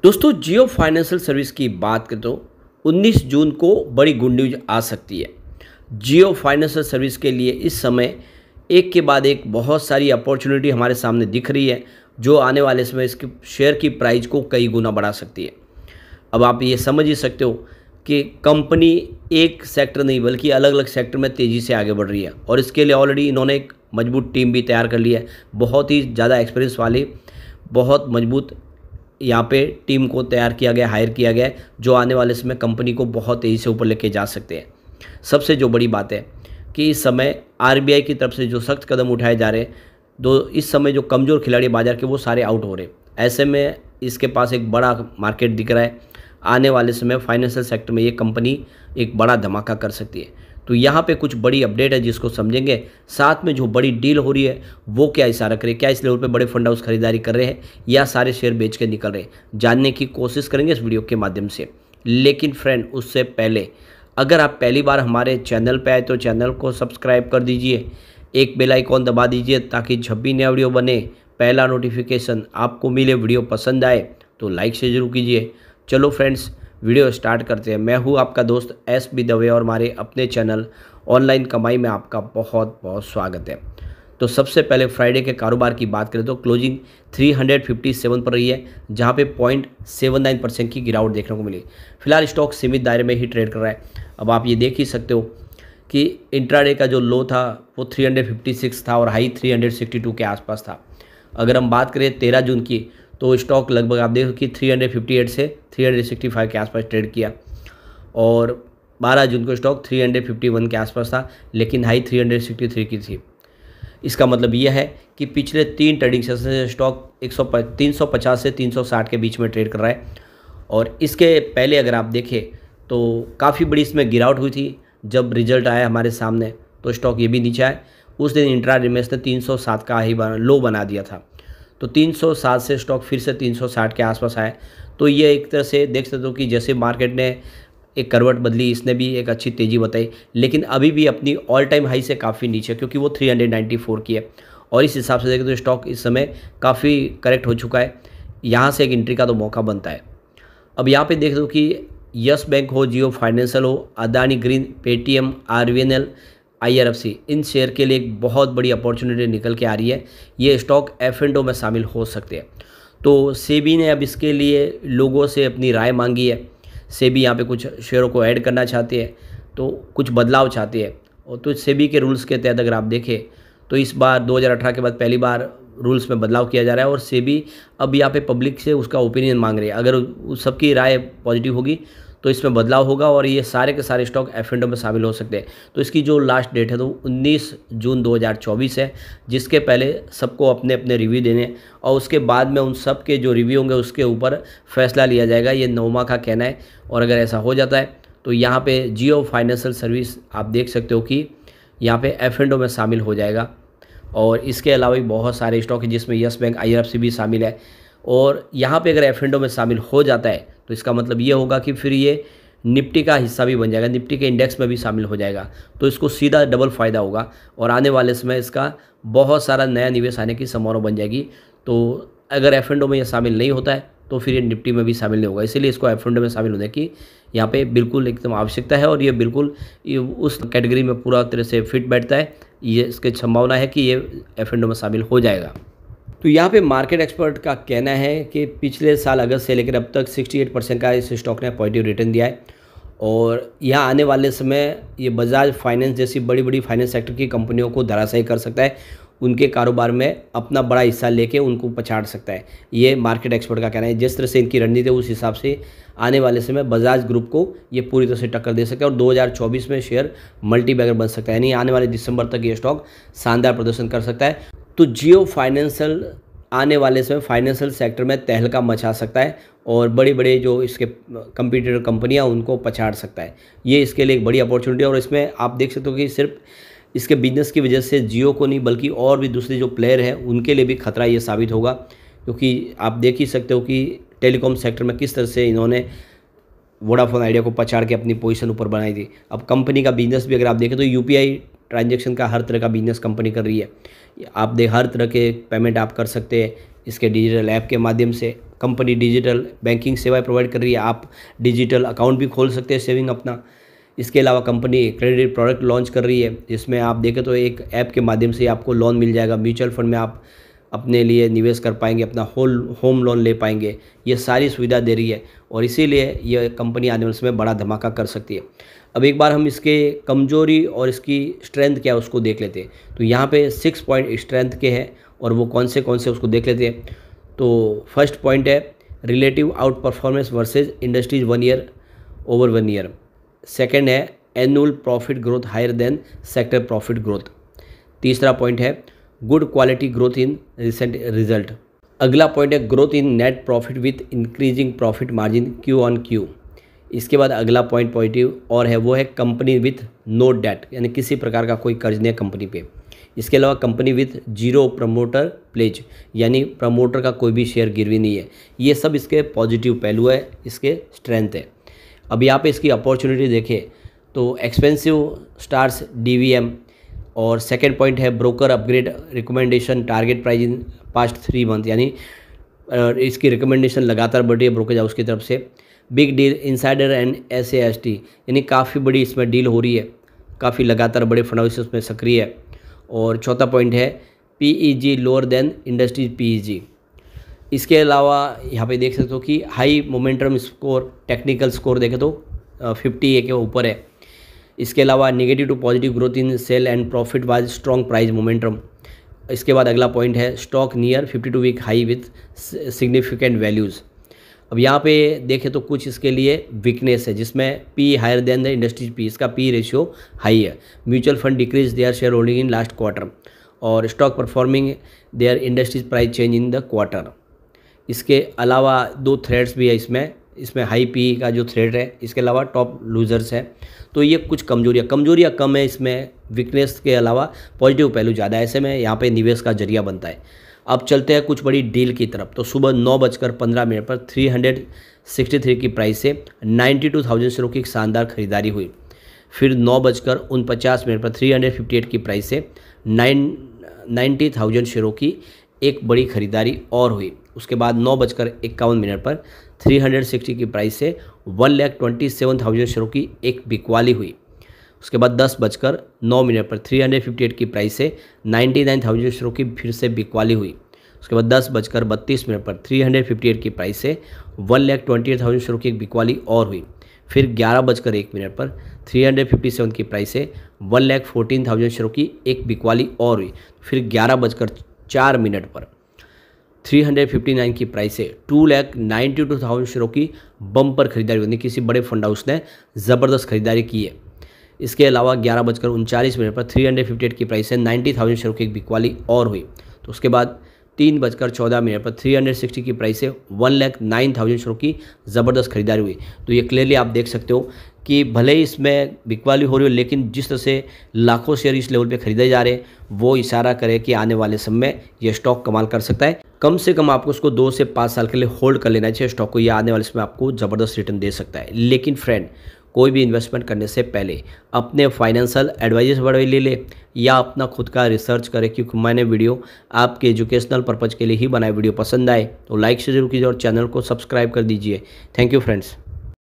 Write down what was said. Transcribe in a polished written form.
दोस्तों जियो financial service की बात करें तो 19 जून को बड़ी गुड न्यूज आ सकती है। जियो फाइनेंशियल सर्विस के लिए इस समय एक के बाद एक बहुत सारी अपॉर्चुनिटी हमारे सामने दिख रही है, जो आने वाले समय इसके शेयर की प्राइस को कई गुना बढ़ा सकती है। अब आप ये समझ ही सकते हो कि कंपनी एक सेक्टर नहीं बल्कि अलग अलग सेक्टर में तेज़ी से आगे बढ़ रही है, और इसके लिए ऑलरेडी इन्होंने एक मजबूत टीम भी तैयार कर ली है। बहुत ही ज़्यादा एक्सपीरियंस वाली, बहुत मजबूत यहाँ पे टीम को तैयार किया गया, हायर किया गया है, जो आने वाले समय कंपनी को बहुत तेज़ी से ऊपर लेके जा सकते हैं। सबसे जो बड़ी बात है कि इस समय आरबीआई की तरफ से जो सख्त कदम उठाए जा रहे हैं, तो इस समय जो कमज़ोर खिलाड़ी बाजार के वो सारे आउट हो रहे हैं। ऐसे में इसके पास एक बड़ा मार्केट दिख रहा है। आने वाले समय फाइनेंशियल सेक्टर में ये कंपनी एक बड़ा धमाका कर सकती है। तो यहाँ पे कुछ बड़ी अपडेट है जिसको समझेंगे, साथ में जो बड़ी डील हो रही है वो क्या इशारा करे, क्या इस लेवल पे बड़े फंड हाउस खरीदारी कर रहे हैं या सारे शेयर बेच के निकल रहे हैं, जानने की कोशिश करेंगे इस वीडियो के माध्यम से। लेकिन फ्रेंड, उससे पहले अगर आप पहली बार हमारे चैनल पे आए तो चैनल को सब्सक्राइब कर दीजिए, एक बेल आइकॉन दबा दीजिए ताकि जब भी नया वीडियो बने पहला नोटिफिकेशन आपको मिले। वीडियो पसंद आए तो लाइक से जरूर कीजिए। चलो फ्रेंड्स, वीडियो स्टार्ट करते हैं। मैं हूं आपका दोस्त SB दवे और हमारे अपने चैनल ऑनलाइन कमाई में आपका बहुत बहुत स्वागत है। तो सबसे पहले फ्राइडे के कारोबार की बात करें तो क्लोजिंग 357 पर रही है, जहां पे 0.79% की गिरावट देखने को मिली। फिलहाल स्टॉक सीमित दायरे में ही ट्रेड कर रहा है। अब आप ये देख ही सकते हो कि इंट्राडे का जो लो था वो 356 था और हाई 362 के आसपास था। अगर हम बात करें 13 जून की, तो स्टॉक लगभग आप देखो कि 358 से 365 के आसपास ट्रेड किया, और 12 जून को स्टॉक 351 के आसपास था, लेकिन हाई 363 की थी। इसका मतलब यह है कि पिछले 3 ट्रेडिंग सेशन से स्टॉक 350 से 360 के बीच में ट्रेड कर रहा है। और इसके पहले अगर आप देखें तो काफ़ी बड़ी इसमें गिरावट हुई थी। जब रिजल्ट आया हमारे सामने तो स्टॉक ये भी नीचे आया। उस दिन इंट्राडे में इसने 307 का ही लो बना दिया था, तो 307 से स्टॉक फिर से 360 के आसपास आया। तो ये एक तरह से देख सकते हो कि जैसे मार्केट ने एक करवट बदली, इसने भी एक अच्छी तेज़ी बताई, लेकिन अभी भी अपनी ऑल टाइम हाई से काफ़ी नीचे, क्योंकि वो 394 की है। और इस हिसाब से देखें तो स्टॉक इस समय काफ़ी करेक्ट हो चुका है। यहाँ से एक एंट्री का तो मौका बनता है। अब यहाँ पे देख दो कि यस बैंक हो, जियो फाइनेंशियल हो, Adani green, Paytm, RVNL, IRFC, इन शेयर के लिए एक बहुत बड़ी अपॉर्चुनिटी निकल के आ रही है। ये स्टॉक F&O में शामिल हो सकते हैं। तो सेबी ने अब इसके लिए लोगों से अपनी राय मांगी है। सेबी यहाँ पे कुछ शेयरों को ऐड करना चाहती है, तो कुछ बदलाव चाहती है। और तो सेबी के रूल्स के तहत अगर आप देखें तो इस बार 2018 के बाद पहली बार रूल्स में बदलाव किया जा रहा है, और सेबी अब यहाँ पे पब्लिक से उसका ओपिनियन मांग रही है। अगर उस सबकी राय पॉजिटिव होगी तो इसमें बदलाव होगा और ये सारे के सारे स्टॉक F&O में शामिल हो सकते हैं। तो इसकी जो लास्ट डेट है तो 19 जून 2024 है, जिसके पहले सबको अपने अपने रिव्यू देने, और उसके बाद में उन सब के जो रिव्यू होंगे उसके ऊपर फैसला लिया जाएगा, ये नोमा का कहना है। और अगर ऐसा हो जाता है तो यहाँ पे जियो फाइनेंशियल सर्विस आप देख सकते हो कि यहाँ पे F&O में शामिल हो जाएगा। और इसके अलावा भी बहुत सारे स्टॉक हैं जिसमें यस बैंक, IRFC भी शामिल है। और यहाँ पे अगर F&O में शामिल हो जाता है तो इसका मतलब ये होगा कि फिर ये निफ्टी का हिस्सा भी बन जाएगा, निफ्टी के इंडेक्स में भी शामिल हो जाएगा। तो इसको सीधा डबल फ़ायदा होगा, और आने वाले समय इसका बहुत सारा नया निवेश आने की संभावना बन जाएगी। तो अगर F&O में ये शामिल नहीं होता है तो फिर ये निफ्टी में भी शामिल नहीं होगा, इसीलिए इसको F&O में शामिल होने की यहाँ पे बिल्कुल एकदम आवश्यकता है। और ये बिल्कुल उस कैटेगरी में पूरा तरह से फिट बैठता है। ये इसकी संभावना है कि ये F&O में शामिल हो जाएगा। तो यहाँ पे मार्केट एक्सपर्ट का कहना है कि पिछले साल अगस्त से लेकर अब तक 68% का इस स्टॉक ने पॉजिटिव रिटर्न दिया है, और यहाँ आने वाले समय ये बजाज फाइनेंस जैसी बड़ी बड़ी फाइनेंस सेक्टर की कंपनियों को धराशायी कर सकता है, उनके कारोबार में अपना बड़ा हिस्सा लेके उनको पछाड़ सकता है। ये मार्केट एक्सपर्ट का कहना है। जिस तरह से इनकी रणनीति है उस हिसाब से आने वाले समय बजाज ग्रुप को ये पूरी तरह से टक्कर दे सकता है, और 2024 में शेयर मल्टीबैगर बन सकता है, यानी आने वाले दिसंबर तक ये स्टॉक शानदार प्रदर्शन कर सकता है। तो जियो फाइनेंशियल आने वाले समय फाइनेंशियल सेक्टर में तहलका मचा सकता है, और बड़ी बड़े जो इसके कंपटीटर कंपनियां उनको पछाड़ सकता है। ये इसके लिए एक बड़ी अपॉर्चुनिटी है। और इसमें आप देख सकते हो कि सिर्फ इसके बिजनेस की वजह से जियो को नहीं बल्कि और भी दूसरे जो प्लेयर हैं उनके लिए भी खतरा ये साबित होगा, क्योंकि आप देख ही सकते हो कि टेलीकॉम सेक्टर में किस तरह से इन्होंने वोडाफोन आइडिया को पछाड़ के अपनी पोजीशन ऊपर बनाई थी। अब कंपनी का बिजनेस भी अगर आप देखें तो UPI ट्रांजैक्शन का हर तरह का बिजनेस कंपनी कर रही है। आप हर तरह के पेमेंट आप कर सकते हैं इसके डिजिटल ऐप के माध्यम से, कंपनी डिजिटल बैंकिंग सेवाएं प्रोवाइड कर रही है, आप डिजिटल अकाउंट भी खोल सकते हैं सेविंग अपना। इसके अलावा कंपनी क्रेडिट प्रोडक्ट लॉन्च कर रही है, जिसमें आप देखें तो एक ऐप के माध्यम से आपको लोन मिल जाएगा। म्यूचुअल फंड में आप अपने लिए निवेश कर पाएंगे, अपना होम लोन ले पाएंगे। ये सारी सुविधा दे रही है और इसीलिए ये कंपनी आने वाले समय बड़ा धमाका कर सकती है। अब एक बार हम इसके कमजोरी और इसकी स्ट्रेंथ क्या है उसको देख लेते हैं। तो यहाँ पे 6 पॉइंट स्ट्रेंथ के हैं और वो कौन से उसको देख लेते हैं। तो फर्स्ट पॉइंट है relative outperformance versus industries 1 year over 1 year. Second है annual profit growth higher than sector profit growth. तीसरा पॉइंट है good quality growth in recent result. अगला पॉइंट है growth in net profit with increasing profit margin Q on Q. इसके बाद अगला point positive और है वो है कंपनी विथ नो डेट, यानी किसी प्रकार का कोई कर्ज नहीं है कंपनी पे। इसके अलावा company with zero promoter pledge, यानी प्रमोटर का कोई भी शेयर गिरवी नहीं है। ये सब इसके पॉजिटिव पहलू है, इसके स्ट्रेंथ है। अब यहाँ पे इसकी अपॉर्चुनिटी देखें तो एक्सपेंसिव स्टार्स डीवीएम, और सेकेंड पॉइंट है broker upgrade recommendation target price in past 3 month, यानी इसकी रिकमेंडेशन लगातार बढ़ रही है ब्रोकर हाउस की तरफ से। Big deal insider and SAST, यानी काफ़ी बड़ी इसमें डील हो रही है, काफ़ी लगातार बड़े फंड हाउस उसमें सक्रिय है। और चौथा पॉइंट है PEG lower than industries PEG। इसके अलावा यहाँ पे देख सकते हो कि high momentum score, technical score देखें तो 50 के ऊपर है। इसके अलावा negative to positive growth in sale and profit was strong price momentum. इसके बाद अगला पॉइंट है stock near 52 week high with significant values. अब यहाँ पे देखें तो कुछ इसके लिए वीकनेस है, जिसमें P higher than the industries P, इसका P रेशियो हाई है। Mutual fund decrease their shareholding in last quarter, और stock performing their industries price change in the quarter. इसके अलावा 2 थ्रेड्स भी है इसमें हाई पी का जो थ्रेड है, इसके अलावा टॉप लूजर्स है। तो ये कुछ कमजोरियाँ कम है इसमें, वीकनेस के अलावा पॉजिटिव पहलू ज़्यादा है। ऐसे में यहाँ पे निवेश का जरिया बनता है। अब चलते हैं कुछ बड़ी डील की तरफ। तो सुबह 9:15 पर 363 की प्राइस से 92,000 शेयरों की शानदार खरीदारी हुई। फिर 9:49 पर 358 की प्राइस से 90,000 शेयरों की एक बड़ी खरीदारी और हुई। उसके बाद 9:51 पर 360 की प्राइस से 1,27,000 शेयरों की एक बिकवाली हुई। उसके बाद 10:09 पर 358 की प्राइस से 99,000 शेयरों की फिर से बिकवाली हुई। उसके बाद 10:32 पर 358 की प्राइस से 1,28,000 शेयरों की एक बिकवाली और हुई। फिर 11:01 पर 357 की प्राइस से 1,14,000 शेयरों की एक बिकवाली और हुई। फिर 11:04 पर 359 की प्राइस से 2,92,000 शेयरों की बम्पर खरीदारी हुई, किसी बड़े फंड हाउस ने ज़बरदस्त खरीदारी की है। इसके अलावा 11:39 पर 358 की प्राइस से 90,000 शेयरों की एक बिकवाली और हुई। तो उसके बाद 3:14 पर 360 की प्राइस से 1,09,000 शेयरों की ज़बरदस्त खरीदारी हुई। तो ये क्लियरली आप देख सकते हो कि भले ही इसमें बिकवाली हो रही हो, लेकिन जिस तरह से लाखों शेयर इस लेवल पे खरीदे जा रहे हैं, वो इशारा करे कि आने वाले समय में ये स्टॉक कमाल कर सकता है। कम से कम आपको उसको 2 से 5 साल के लिए होल्ड कर लेना चाहिए स्टॉक को, ये आने वाले समय आपको ज़बरदस्त रिटर्न दे सकता है। लेकिन फ्रेंड, कोई भी इन्वेस्टमेंट करने से पहले अपने फाइनेंशियल एडवाइजर से बड़े ले ले या अपना खुद का रिसर्च करें, क्योंकि मैंने वीडियो आपके एजुकेशनल पर्पज़ के लिए ही बनाए। वीडियो पसंद आए तो लाइक से जरूर कीजिए और चैनल को सब्सक्राइब कर दीजिए। Thank you friends.